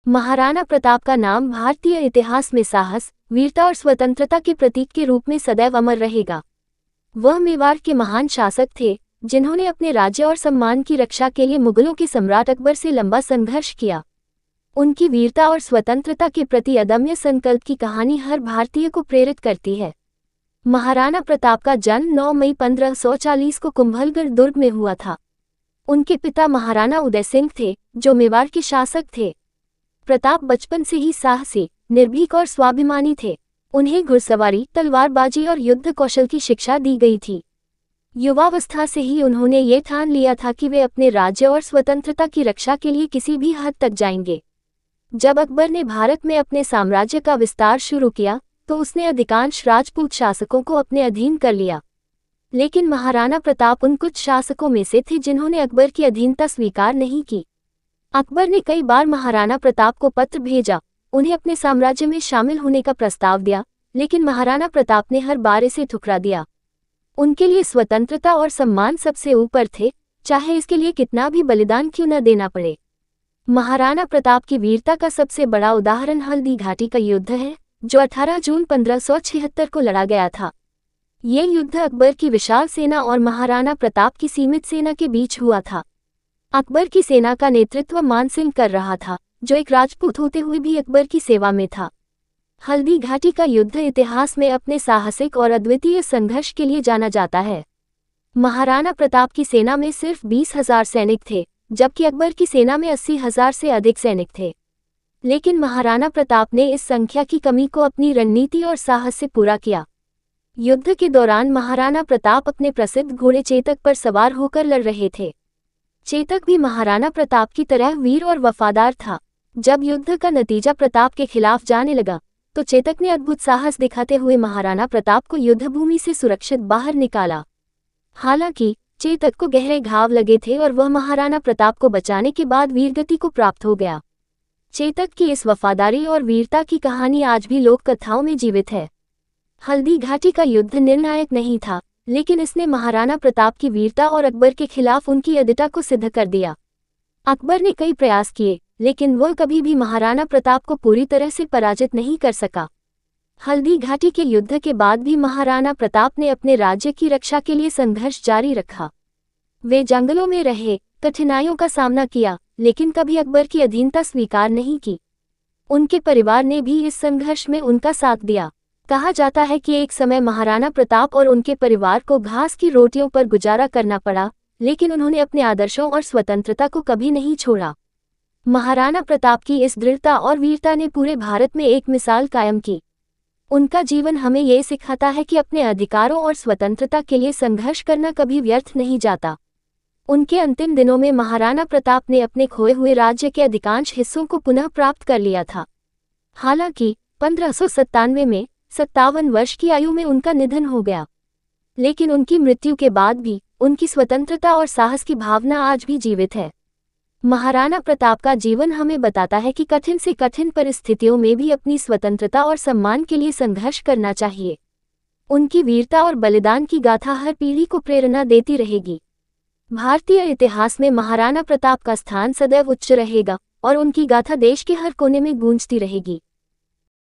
महाराणा प्रताप का नाम भारतीय इतिहास में साहस, वीरता और स्वतंत्रता के प्रतीक के रूप में सदैव अमर रहेगा। वह मेवाड़ के महान शासक थे, जिन्होंने अपने राज्य और सम्मान की रक्षा के लिए मुगलों के सम्राट अकबर से लंबा संघर्ष किया। उनकी वीरता और स्वतंत्रता के प्रति अदम्य संकल्प की कहानी हर भारतीय को प्रेरित करती है। महाराणा प्रताप का जन्म 9 मई 1540 को कुंभलगढ़ दुर्ग में हुआ था। उनके पिता महाराणा उदय सिंह थे, जो मेवाड़ के शासक थे। प्रताप बचपन से ही साहसी, निर्भीक और स्वाभिमानी थे। उन्हें घुड़सवारी, तलवारबाजी और युद्ध कौशल की शिक्षा दी गई थी। युवावस्था से ही उन्होंने ये ठान लिया था कि वे अपने राज्य और स्वतंत्रता की रक्षा के लिए किसी भी हद तक जाएंगे। जब अकबर ने भारत में अपने साम्राज्य का विस्तार शुरू किया, तो उसने अधिकांश राजपूत शासकों को अपने अधीन कर लिया। लेकिन महाराणा प्रताप उन कुछ शासकों में से थे जिन्होंने अकबर की अधीनता स्वीकार नहीं की। अकबर ने कई बार महाराणा प्रताप को पत्र भेजा, उन्हें अपने साम्राज्य में शामिल होने का प्रस्ताव दिया, लेकिन महाराणा प्रताप ने हर बार इसे ठुकरा दिया। उनके लिए स्वतंत्रता और सम्मान सबसे ऊपर थे, चाहे इसके लिए कितना भी बलिदान क्यों न देना पड़े। महाराणा प्रताप की वीरता का सबसे बड़ा उदाहरण हल्दी घाटी का युद्ध है, जो 18 जून 1576 को लड़ा गया था। ये युद्ध अकबर की विशाल सेना और महाराणा प्रताप की सीमित सेना के बीच हुआ था। अकबर की सेना का नेतृत्व मान सिंह कर रहा था, जो एक राजपूत होते हुए भी अकबर की सेवा में था। हल्दी घाटी का युद्ध इतिहास में अपने साहसिक और अद्वितीय संघर्ष के लिए जाना जाता है। महाराणा प्रताप की सेना में सिर्फ 20,000 सैनिक थे, जबकि अकबर की सेना में 80,000 से अधिक सैनिक थे। लेकिन महाराणा प्रताप ने इस संख्या की कमी को अपनी रणनीति और साहस से पूरा किया। युद्ध के दौरान महाराणा प्रताप अपने प्रसिद्ध घोड़े चेतक पर सवार होकर लड़ रहे थे। चेतक भी महाराणा प्रताप की तरह वीर और वफादार था। जब युद्ध का नतीजा प्रताप के खिलाफ जाने लगा, तो चेतक ने अद्भुत साहस दिखाते हुए महाराणा प्रताप को युद्धभूमि से सुरक्षित बाहर निकाला। हालांकि चेतक को गहरे घाव लगे थे और वह महाराणा प्रताप को बचाने के बाद वीरगति को प्राप्त हो गया। चेतक की इस वफादारी और वीरता की कहानी आज भी लोक कथाओं में जीवित है। हल्दी घाटी का युद्ध निर्णायक नहीं था, लेकिन इसने महाराणा प्रताप की वीरता और अकबर के खिलाफ उनकी अडिगता को सिद्ध कर दिया। अकबर ने कई प्रयास किए, लेकिन वह कभी भी महाराणा प्रताप को पूरी तरह से पराजित नहीं कर सका। हल्दी घाटी के युद्ध के बाद भी महाराणा प्रताप ने अपने राज्य की रक्षा के लिए संघर्ष जारी रखा। वे जंगलों में रहे, कठिनाइयों का सामना किया, लेकिन कभी अकबर की अधीनता स्वीकार नहीं की। उनके परिवार ने भी इस संघर्ष में उनका साथ दिया। कहा जाता है कि एक समय महाराणा प्रताप और उनके परिवार को घास की रोटियों पर गुजारा करना पड़ा, लेकिन उन्होंने अपने आदर्शों और स्वतंत्रता को कभी नहीं छोड़ा। महाराणा प्रताप की इस दृढ़ता और वीरता ने पूरे भारत में एक मिसाल कायम की। उनका जीवन हमें ये सिखाता है कि अपने अधिकारों और स्वतंत्रता के लिए संघर्ष करना कभी व्यर्थ नहीं जाता। उनके अंतिम दिनों में महाराणा प्रताप ने अपने खोए हुए राज्य के अधिकांश हिस्सों को पुनः प्राप्त कर लिया था। हालांकि 1597 में 57 वर्ष की आयु में उनका निधन हो गया, लेकिन उनकी मृत्यु के बाद भी उनकी स्वतंत्रता और साहस की भावना आज भी जीवित है। महाराणा प्रताप का जीवन हमें बताता है कि कठिन से कठिन परिस्थितियों में भी अपनी स्वतंत्रता और सम्मान के लिए संघर्ष करना चाहिए। उनकी वीरता और बलिदान की गाथा हर पीढ़ी को प्रेरणा देती रहेगी। भारतीय इतिहास में महाराणा प्रताप का स्थान सदैव उच्च रहेगा और उनकी गाथा देश के हर कोने में गूंजती रहेगी।